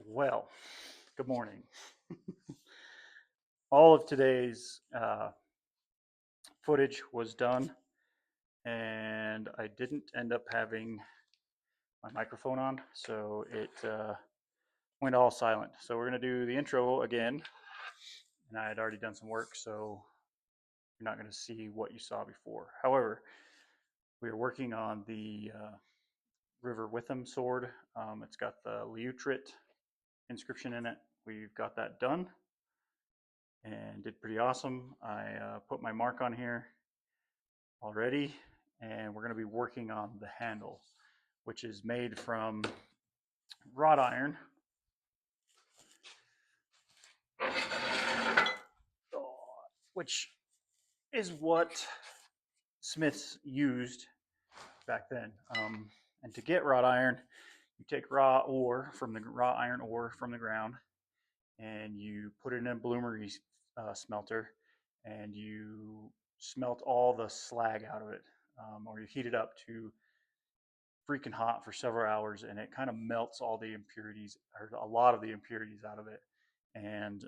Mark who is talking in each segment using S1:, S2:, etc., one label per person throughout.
S1: Well, good morning. All of today's footage was done, and I didn't end up having my microphone on, so it went all silent. So we're going to do the intro again, and I had already done some work, so you're not going to see what you saw before. However, we are working on the River Witham sword. It's got the Liutrit inscription in it. We've got that done and did pretty awesome. I put my mark on here already, and we're going to be working on the handle, which is made from wrought iron, which is what smiths used back then. And to get wrought iron, you take raw iron ore from the ground, and you put it in a bloomery smelter, and you smelt all the slag out of it, or you heat it up to freaking hot for several hours, and it kind of melts all the impurities, or a lot of the impurities, out of it. And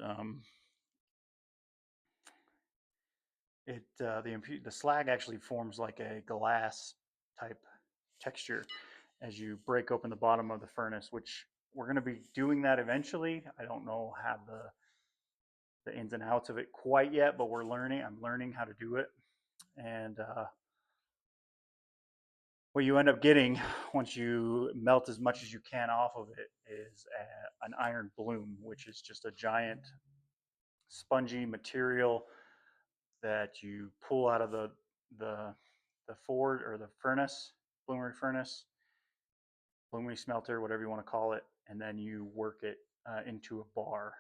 S1: the slag actually forms like a glass type texture as you break open the bottom of the furnace, which we're going to be doing that eventually. I don't know how the ins and outs of it quite yet, but we're learning. I'm learning how to do it, and what you end up getting once you melt as much as you can off of it is an iron bloom, which is just a giant spongy material that you pull out of the forge or the furnace, bloomery smelter, whatever you want to call it, and then you work it into a bar,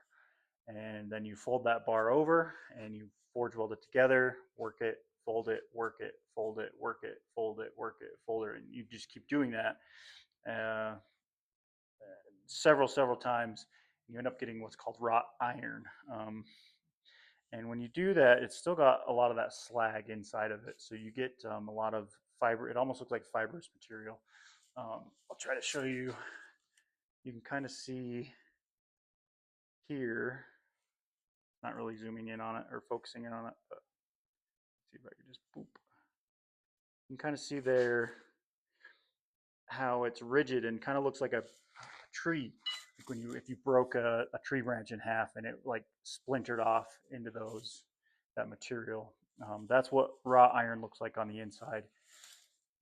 S1: and then you fold that bar over and you forge weld it together, work it, fold it, work it, fold it, work it, fold it, work it, fold it, and you just keep doing that uh, several times. You end up getting what's called wrought iron. And when you do that, it's still got a lot of that slag inside of it. So you get a lot of fiber. It almost looks like fibrous material. I'll try to show you. You can kind of see here, not really zooming in on it or focusing in on it, but let's see if I can just boop. You can kind of see there how it's rigid and kind of looks like a tree. Like when if you broke a tree branch in half and it like splintered off into that material. That's what raw iron looks like on the inside.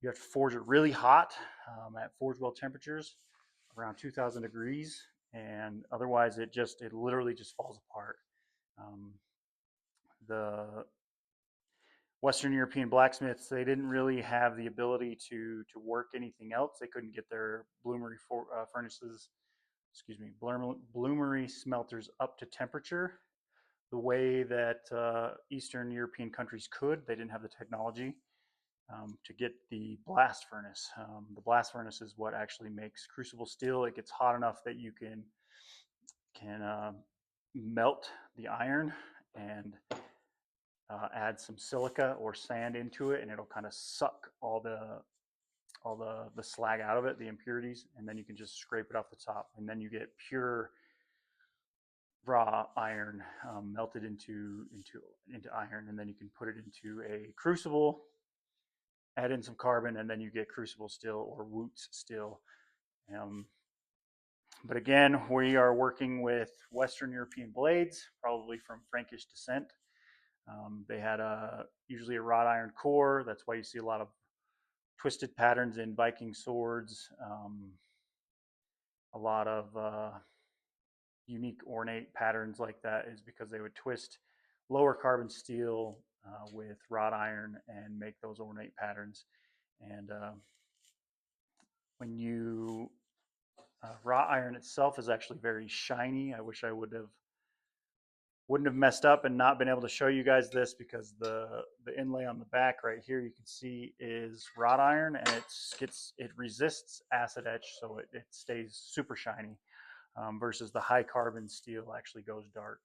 S1: You have to forge it really hot at forge weld temperatures, around 2,000 degrees, and otherwise it literally just falls apart. The Western European blacksmiths, they didn't really have the ability to work anything else. They couldn't get their furnaces, bloomery smelters up to temperature the way that Eastern European countries could. They didn't have the technology to get the blast furnace. The blast furnace is what actually makes crucible steel. It gets hot enough that you can melt the iron and add some silica or sand into it, and it'll kind of suck all the slag out of it, the impurities, and then you can just scrape it off the top, and then you get pure raw iron melted into iron, and then you can put it into a crucible, add in some carbon, and then you get crucible steel or Wootz steel. But again, we are working with Western European blades, probably from Frankish descent. They had usually a wrought iron core. That's why you see a lot of twisted patterns in Viking swords. A lot of unique ornate patterns like that is because they would twist lower carbon steel with wrought iron and make those ornate patterns. And when you wrought iron itself is actually very shiny. I wish I wouldn't have messed up and not been able to show you guys this, because the inlay on the back right here you can see is wrought iron, and it resists acid etch, so it stays super shiny, versus the high carbon steel actually goes dark.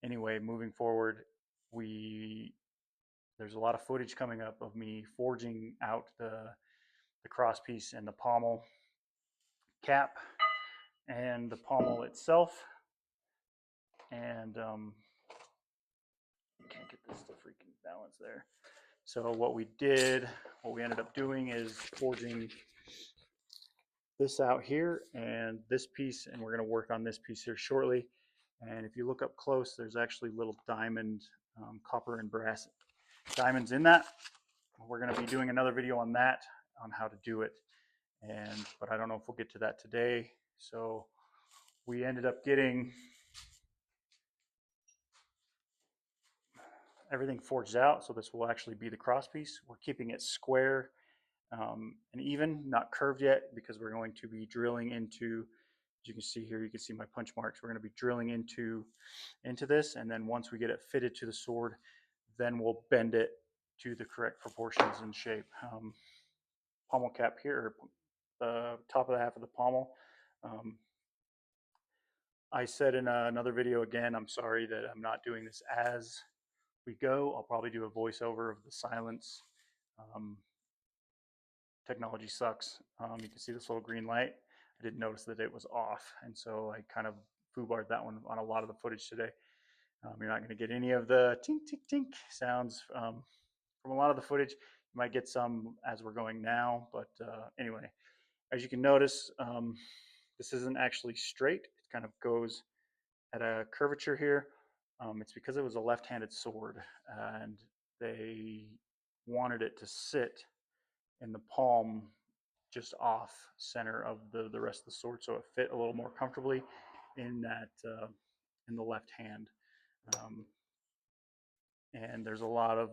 S1: Anyway, moving forward, there's a lot of footage coming up of me forging out the cross piece and the pommel cap. and the pommel itself. And can't get this to freaking balance there. So what we ended up doing is forging this out here and this piece, and we're going to work on this piece here shortly. And if you look up close, there's actually little diamond, copper and brass diamonds in that. We're going to be doing another video on that, on how to do it. But I don't know if we'll get to that today. So we ended up getting everything forged out. So this will actually be the cross piece. We're keeping it square and even, not curved yet, because we're going to be drilling into, as you can see here, you can see my punch marks. We're going to be drilling into this, and then once we get it fitted to the sword, then we'll bend it to the correct proportions and shape. Pommel cap here, the top of the half of the pommel. I said in another video, again, I'm sorry that I'm not doing this as we go. I'll probably do a voiceover of the silence. Technology sucks. You can see this little green light. I didn't notice that it was off, and so I kind of foobarred that one on a lot of the footage today. You're not going to get any of the tink, tink, tink sounds from a lot of the footage. You might get some as we're going now, but anyway, as you can notice, this isn't actually straight. It kind of goes at a curvature here. It's because it was a left-handed sword, and they wanted it to sit in the palm just off center of the rest of the sword, so it fit a little more comfortably in that in the left hand. And there's a lot of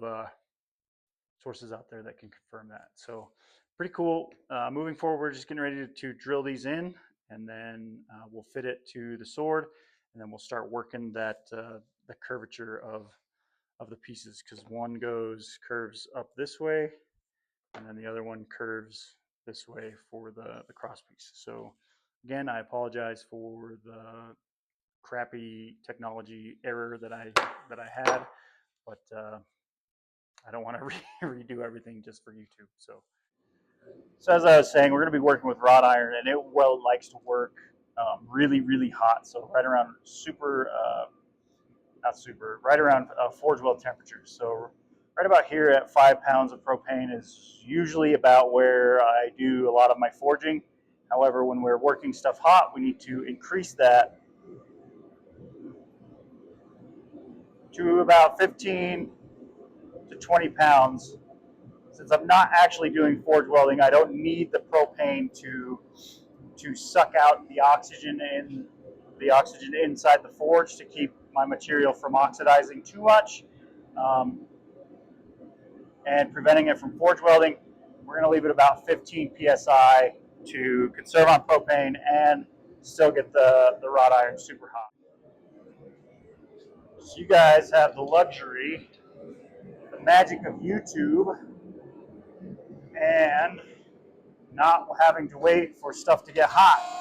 S1: sources out there that can confirm that. So pretty cool. Moving forward, we're just getting ready to drill these in, and then we'll fit it to the sword, and then we'll start working that the curvature of the pieces, because one curves up this way, and then the other one curves this way for the cross piece. So again, I apologize for the crappy technology error that I had, but I don't want to redo everything just for YouTube. So as I was saying, we're going to be working with wrought iron, and it likes to work really, really hot. So right around right around forge weld temperatures. So right about here at 5 pounds of propane is usually about where I do a lot of my forging. However, when we're working stuff hot, we need to increase that to about 15 to 20 pounds. Since I'm not actually doing forge welding, I don't need the propane to suck out the oxygen inside the forge to keep my material from oxidizing too much and preventing it from forge welding. We're going to leave it about 15 psi to conserve on propane and still get the wrought iron super hot. So you guys have the luxury, the magic of YouTube, and not having to wait for stuff to get hot.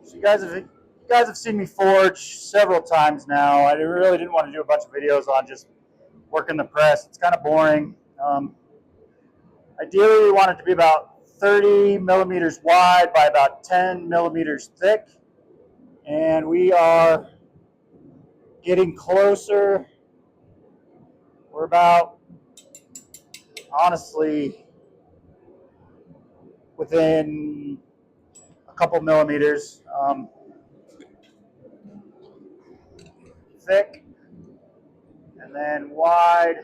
S1: So you guys have seen me forge several times now. I really didn't want to do a bunch of videos on just working the press. It's kind of boring. Ideally, we want it to be about 30 millimeters wide by about 10 millimeters thick. And we are getting closer. We're about, honestly, within a couple millimeters thick. And then wide,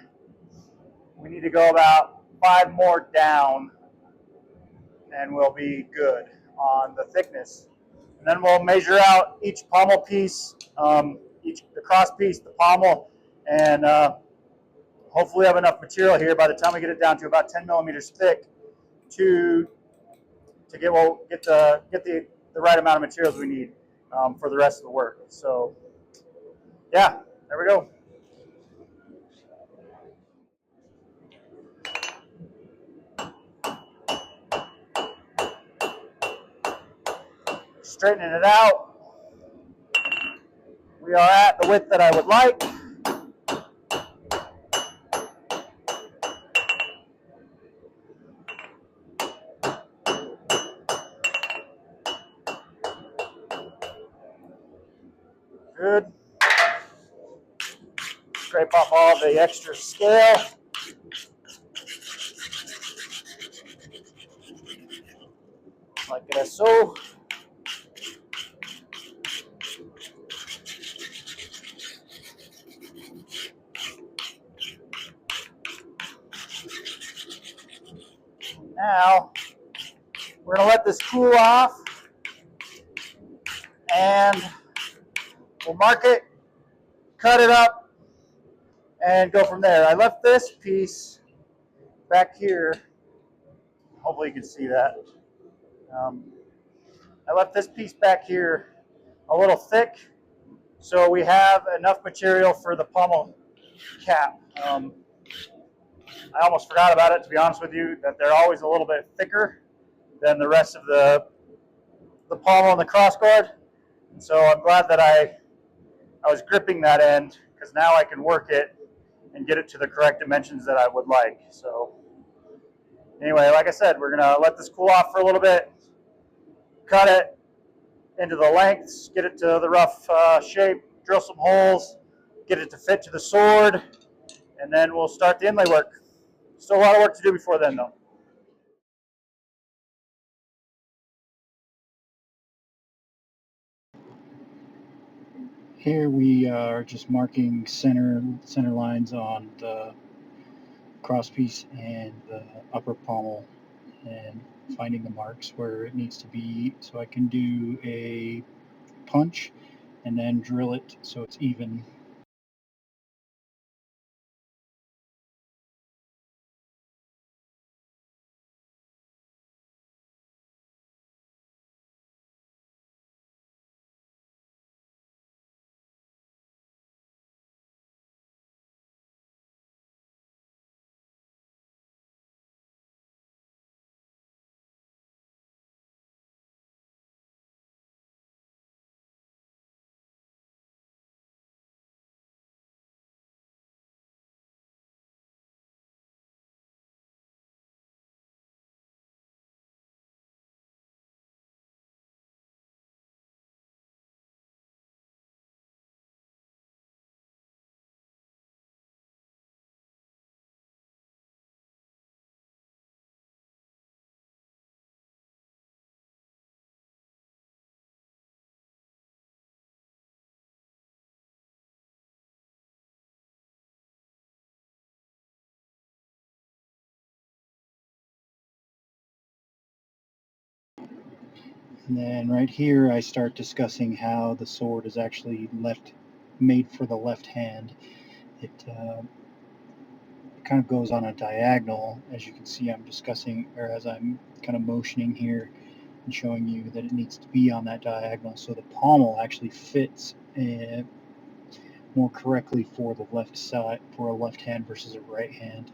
S1: we need to go about 5 more down, and we'll be good on the thickness. And then we'll measure out each pommel piece, the cross piece, the pommel, and hopefully have enough material here by the time we get it down to about 10 millimeters thick to get the right amount of materials we need for the rest of the work. So yeah, there we go. Straightening it out. We are at the width that I would like. Good. Scrape off all the extra scale. Like it as so. Now, we're going to let this cool off, and we'll mark it, cut it up, and go from there. I left this piece back here. Hopefully you can see that. I left this piece back here a little thick, so we have enough material for the pommel cap. I almost forgot about it, to be honest with you, that they're always a little bit thicker than the rest of the pommel and the cross-guard. So I'm glad that I was gripping that end, because now I can work it and get it to the correct dimensions that I would like. So anyway, like I said, we're going to let this cool off for a little bit, cut it into the lengths, get it to the rough shape, drill some holes, get it to fit to the sword, and then we'll start the inlay work. Still a lot of work to do before then, though. Here we are just marking center lines on the crosspiece and the upper pommel, and finding the marks where it needs to be so I can do a punch and then drill it so it's even. And then right here I start discussing how the sword is actually made for the left hand. It kind of goes on a diagonal, as you can see. I'm discussing, or as I'm kind of motioning here and showing you that it needs to be on that diagonal, so the pommel actually fits more correctly for the left side, for a left hand versus a right hand.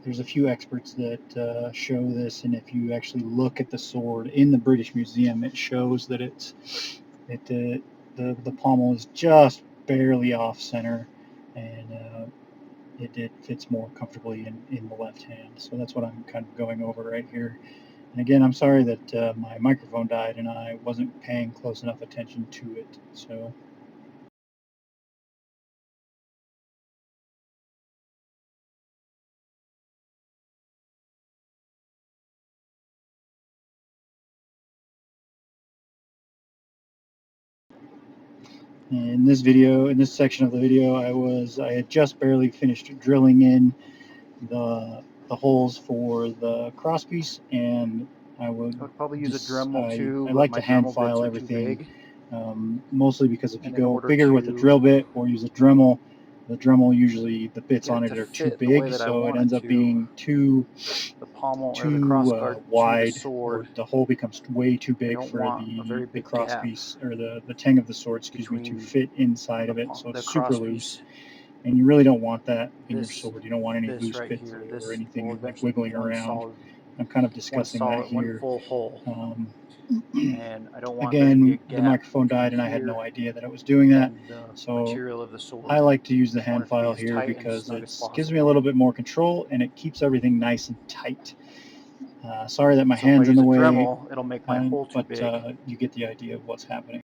S1: There's a few experts that show this, and if you actually look at the sword in the British Museum, it shows that the pommel is just barely off center, and it fits more comfortably in the left hand. So that's what I'm kind of going over right here. And again, I'm sorry that my microphone died and I wasn't paying close enough attention to it. So. In this section of the video, I had just barely finished drilling in the holes for the crosspiece, and I would
S2: probably use a Dremel too.
S1: I like to hand file everything, mostly because if you go bigger with a drill bit or use a Dremel,
S2: The Dremel, usually the bits
S1: get
S2: on
S1: it
S2: it
S1: to
S2: are too
S1: fit the way
S2: big,
S1: that I
S2: so it
S1: want
S2: ends
S1: it
S2: up
S1: to.
S2: being too
S1: The pommel or the cross-guard to the
S2: wide, or
S1: sword.
S2: the hole becomes way too
S1: I
S2: big
S1: don't
S2: for
S1: want a very
S2: the
S1: big
S2: cross
S1: gap
S2: piece, or the tang of the sword, excuse me, to
S1: between
S2: fit inside of it. So
S1: the
S2: it's super
S1: cross
S2: loose,
S1: piece.
S2: and you really don't want that in your
S1: This
S2: sword. You don't want any loose
S1: right
S2: bits
S1: here.
S2: or
S1: This will
S2: anything like
S1: eventually be
S2: wiggling around. I'm kind of discussing that
S1: one
S2: here.
S1: full hole. And I don't want there to be a
S2: Again, the
S1: gap
S2: microphone died and I had no idea that I was doing that.
S1: and the
S2: So
S1: material of the sword.
S2: I like to use the
S1: I want
S2: hand
S1: it to be
S2: file
S1: as
S2: here
S1: tight and
S2: because
S1: snug as
S2: it gives me a
S1: possible.
S2: little bit more control and it keeps everything nice and tight. Sorry that my
S1: So if I
S2: hand's in
S1: use
S2: the
S1: a
S2: way,
S1: Dremel, it'll make my hole too
S2: but
S1: big.
S2: you get the idea of what's happening.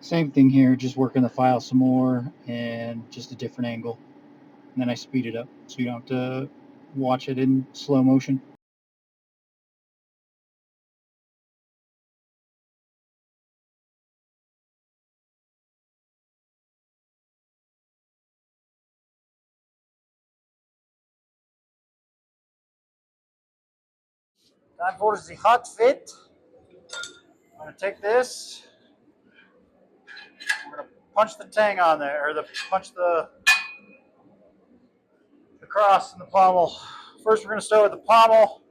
S2: Same thing here, just working the file some more and just a different angle. And then I speed it up so you don't have to watch it in slow motion. Time for the hot fit. I'm going to take this. I'm going to punch the tang on there, or punch the cross and the pommel. First, we're going to start with the pommel,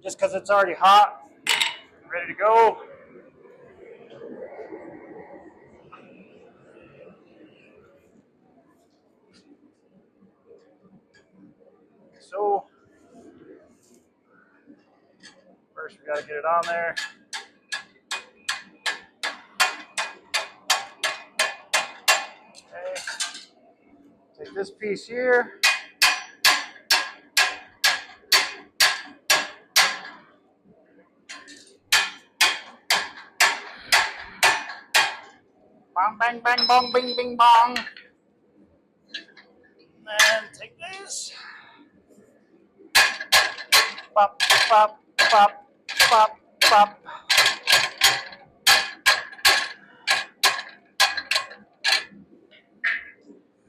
S2: just because it's already hot, ready to go. So, first we got to get it on there. Okay. Take this piece here. Bang, bang, bang, bong, bing, bing, bong. And take this. Pop, pop, pop, pop, pop.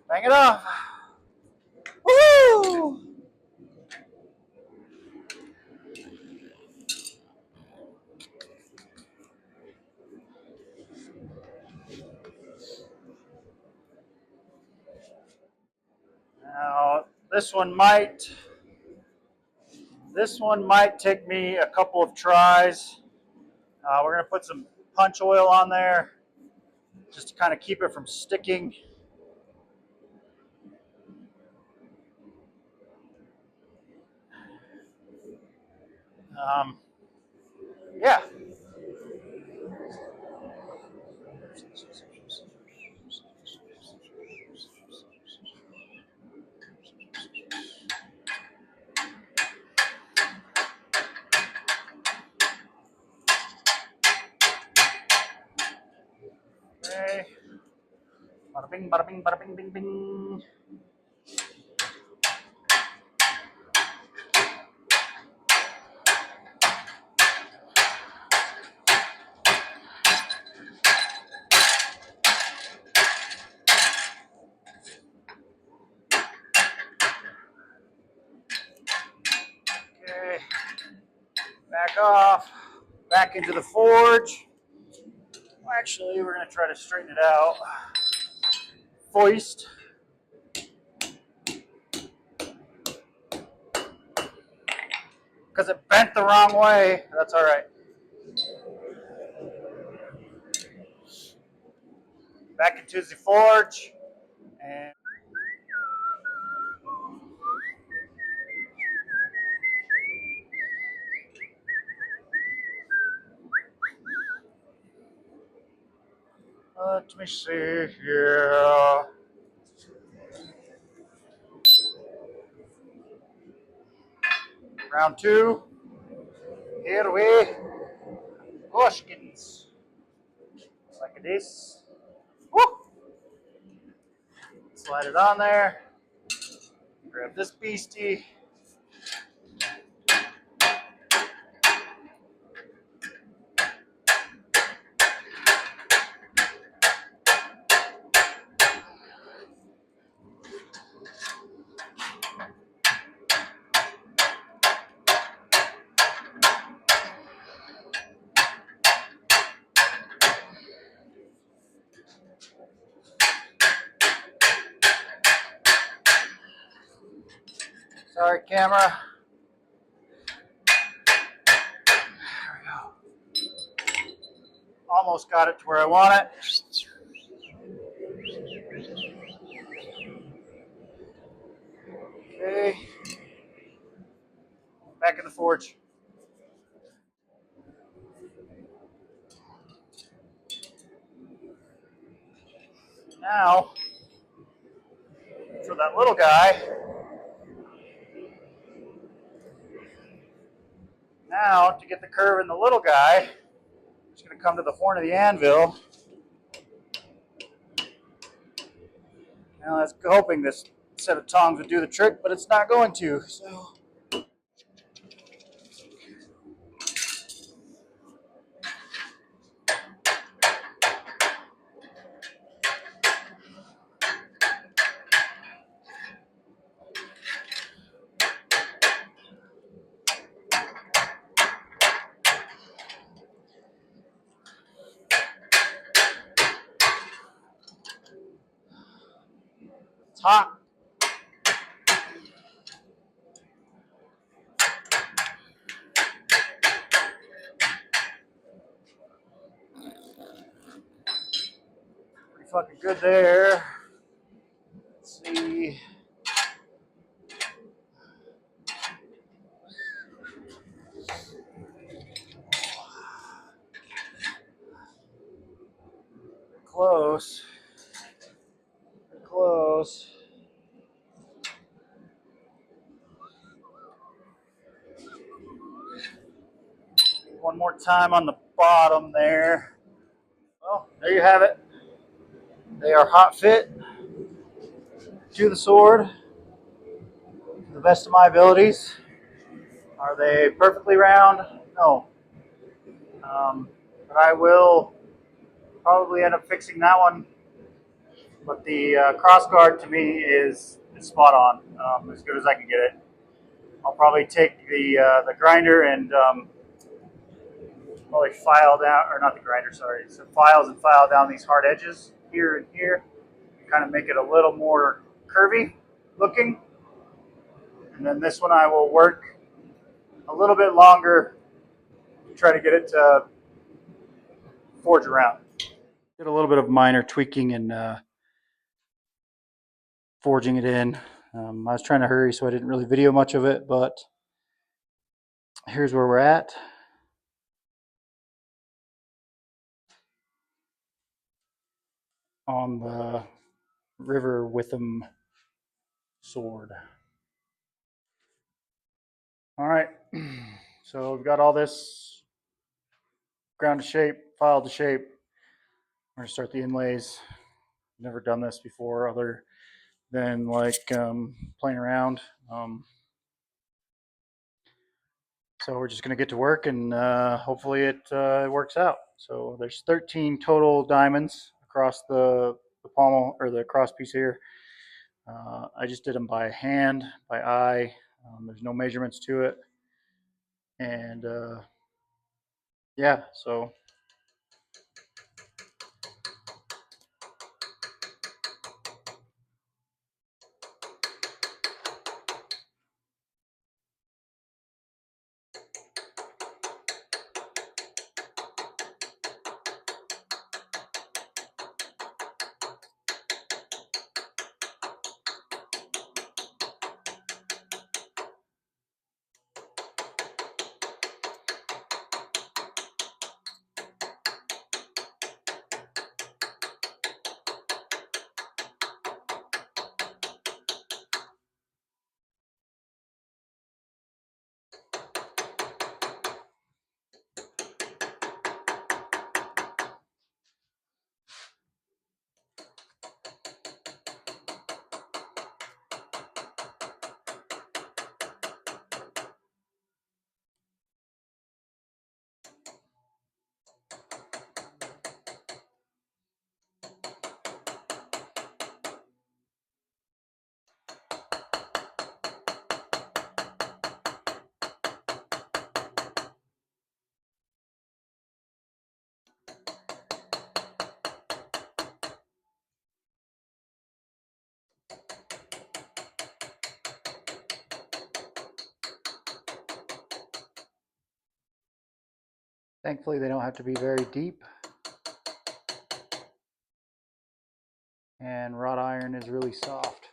S2: Bang it off. Woo! Now, this one might take me a couple of tries. We're going to put some punch oil on there just to kind of keep it from sticking. Yeah. Okay. Bada bing, bada bing, bada bing, bing, bing. Okay. Back off. Back into the forge. Well, actually, we're going to try to straighten it out. Foist. Because it bent the wrong way. That's all right. Back into the forge. And let me see here. Round two. Here we Goshkins. Like this. Woo! Slide it on there. Grab this beastie.
S1: Sorry, camera. There we go. Almost got it to where I want it. Okay. Back in the forge. Now, for that little guy, now to get the curve in the little guy, I'm just going to come to the horn of the anvil. Now I was hoping this set of tongs would do the trick, but it's not going to. So it's hot. Pretty fucking good there. Let's see. Close. Close. One more time on the bottom there. Well, there you have it. They are hot fit to the sword to the best of my abilities. Are they perfectly round? No. But I will probably end up fixing that one. But the cross-guard to me is spot on, as good as I can get it. I'll probably take the grinder and probably file down, or not the grinder, sorry, some files and file down these hard edges here and here, kind of make it a little more curvy looking. And then this one I will work a little bit longer to try to get it to forge around. Did a little bit of minor tweaking and forging it in. I was trying to hurry, so I didn't really video much of it, but here's where we're at. On the River Witham sword. All right, so we've got all this ground to shape, filed to shape. We're gonna start the inlays. Never done this before, other than like playing around. So we're just gonna get to work, and hopefully it works out. So there's 13 total diamonds across the pommel or the cross piece here. I just did them by hand, by eye. There's no measurements to it, and yeah, so Thankfully, they don't have to be very deep. And wrought iron is really soft.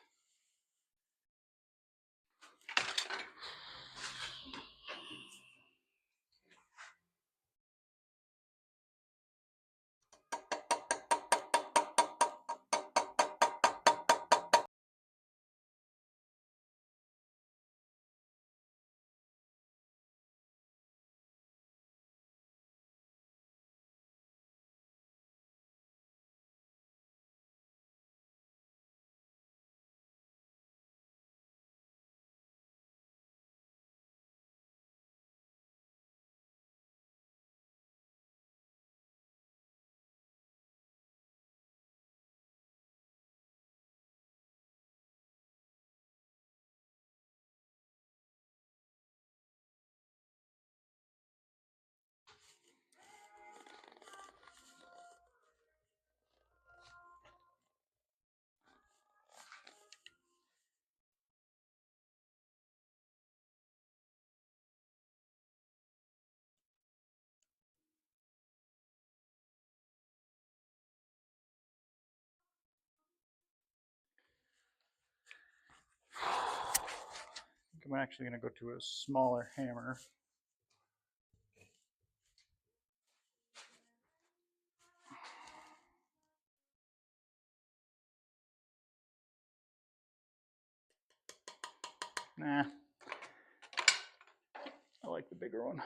S1: I'm actually going to go to a smaller hammer. Nah, I like the bigger one.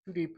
S1: Too deep.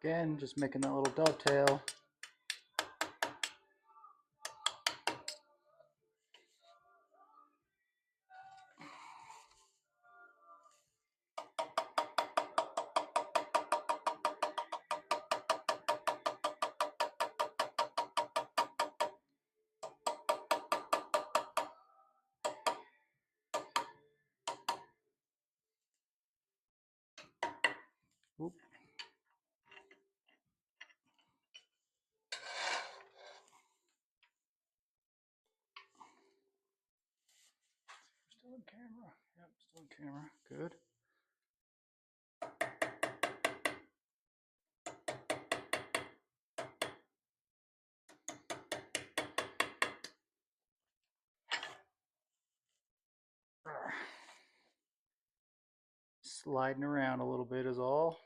S1: Again, just making that little dovetail. Oop. Still in camera. Yep, still in camera. Good. Sliding around a little bit is all.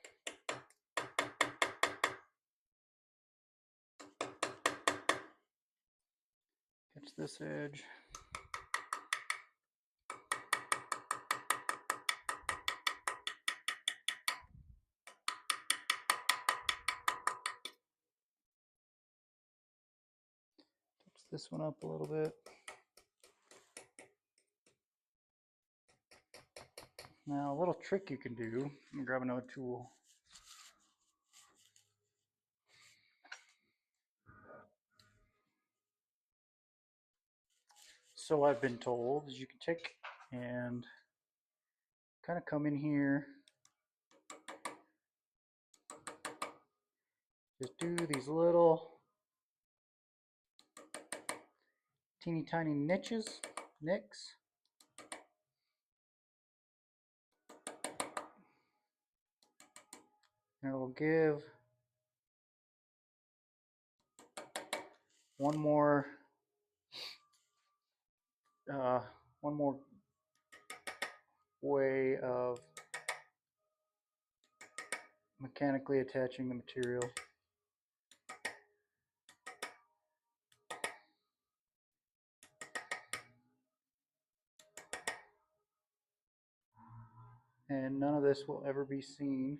S1: Catch this edge. Touch this one up a little bit. Now, a little trick you can do, I'm gonna grab another tool. So I've been told is you can take and kind of come in here, just do these little teeny tiny nicks, and it'll give one more way of mechanically attaching the material. And none of this will ever be seen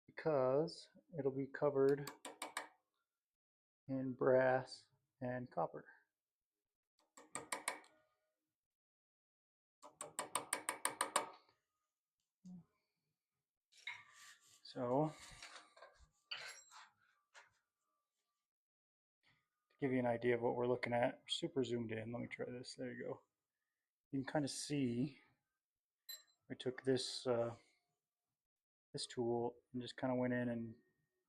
S1: because it'll be covered in brass and copper. So, to give you an idea of what we're looking at. Super zoomed in. Let me try this. There you go. You can kind of see we took this this tool and just kind of went in and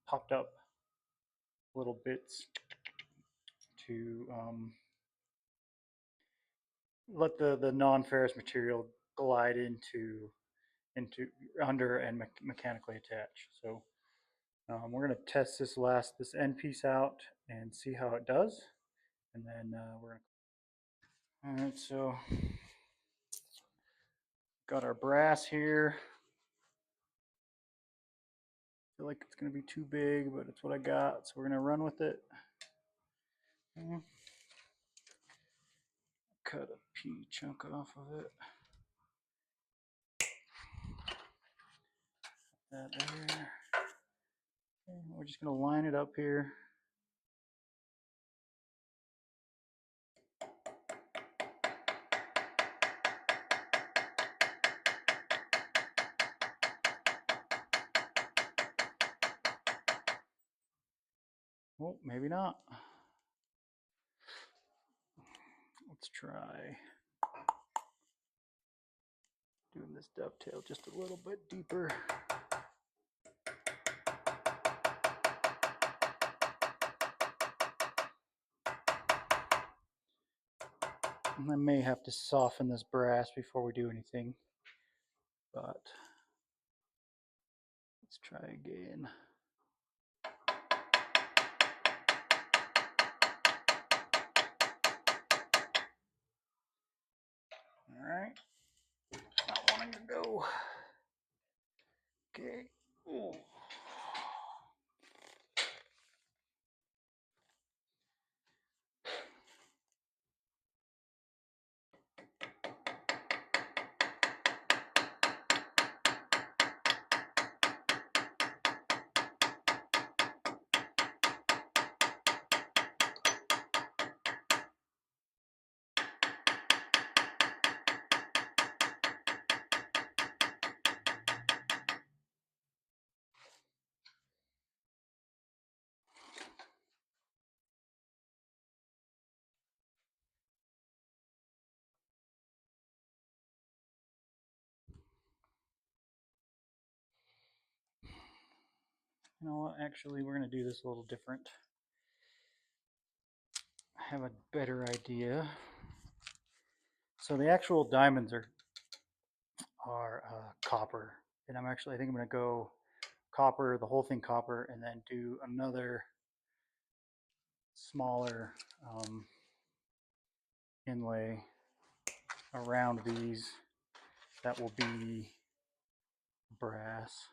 S1: popped up little bits to let the non-ferrous material glide into under and mechanically attach. So we're going to test this end piece out and see how it does, and then we're going to. All right, so got our brass here. I feel like it's going to be too big, but it's what I got, so we're going to run with it. Cut a pea chunk off of it. That there. Okay, we're just going to line it up here. Well, maybe not. Let's try doing this dovetail just a little bit deeper. And I may have to soften this brass before we do anything, but let's try again. All right, not wanting to go. Okay. Ooh. You know what? Actually, we're going to do this a little different. I have a better idea. So the actual diamonds are copper, and I think I'm going to go copper, the whole thing copper, and then do another smaller inlay around these that will be brass.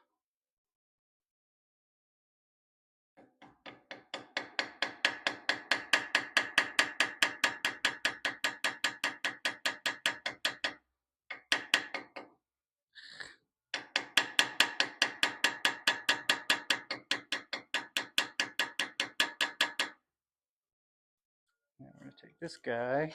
S1: Now we're going to take this guy.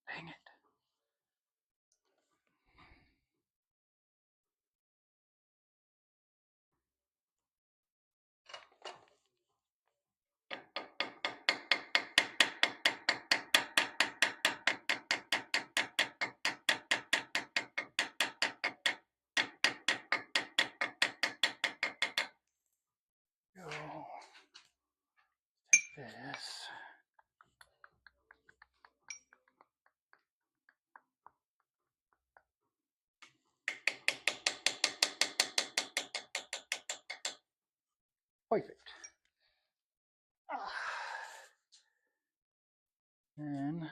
S1: Dang it. Go. Take this. Perfect. Then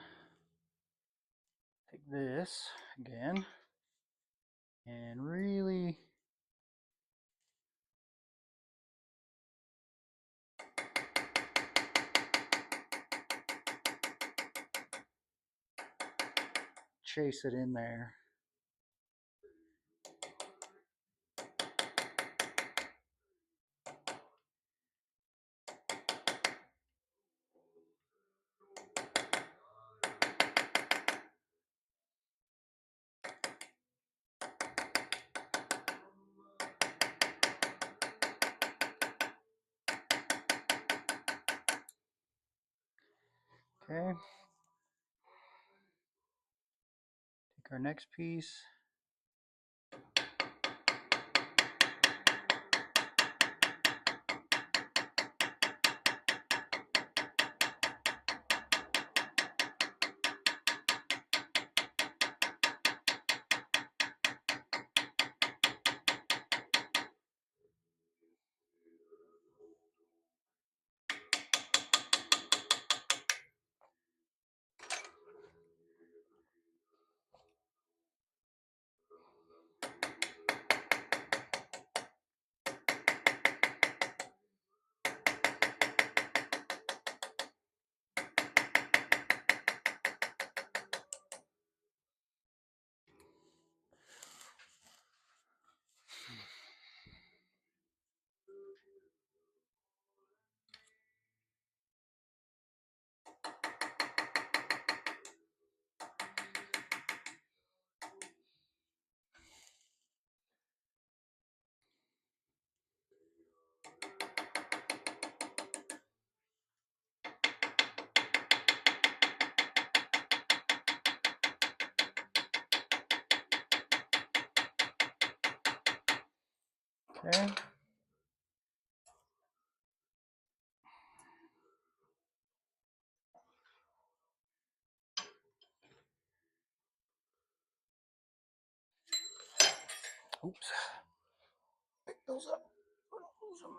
S1: take this again and really chase it in there. Okay. Take our next piece. Okay. Oops. Pick those up. Lose them.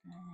S1: Okay.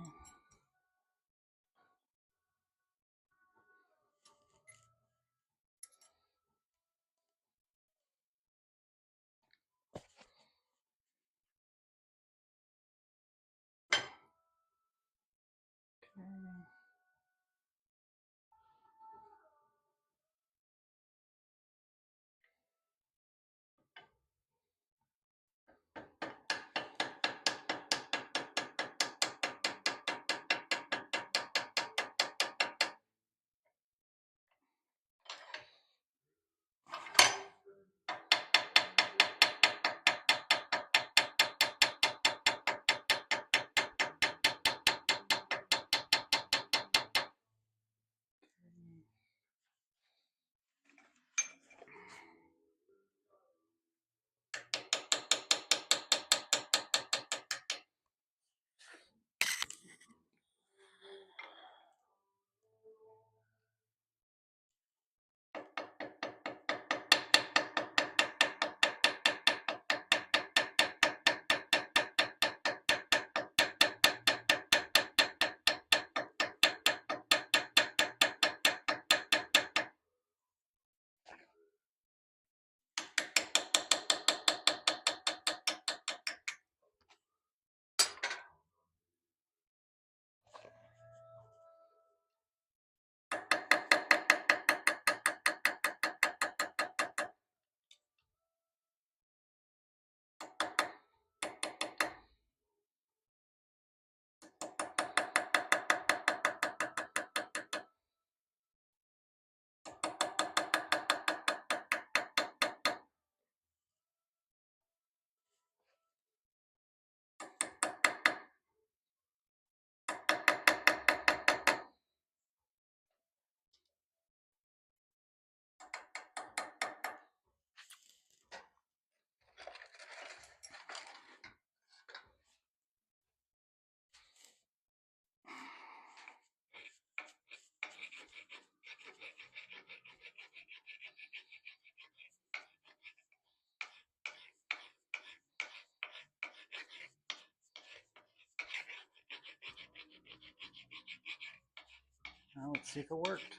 S1: Now let's see if it worked.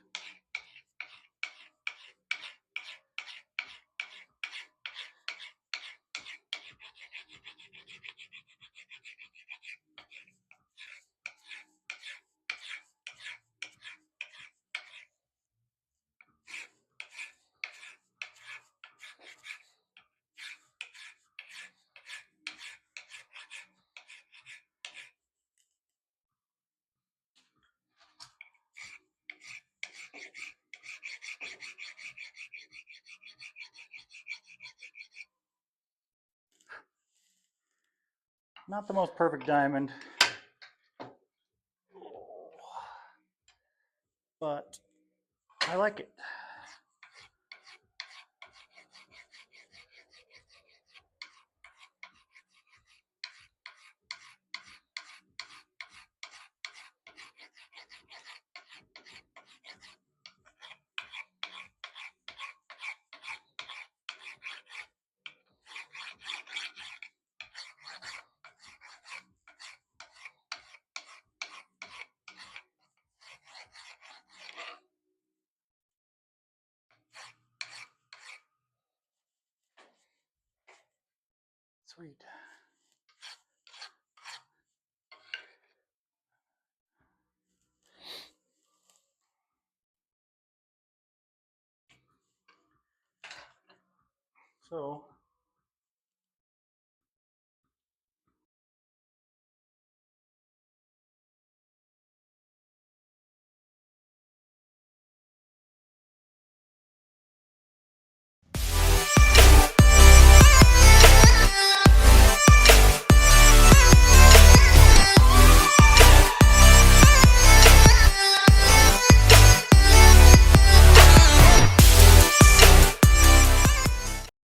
S1: Not the most perfect diamond, but I like it. Sweet. So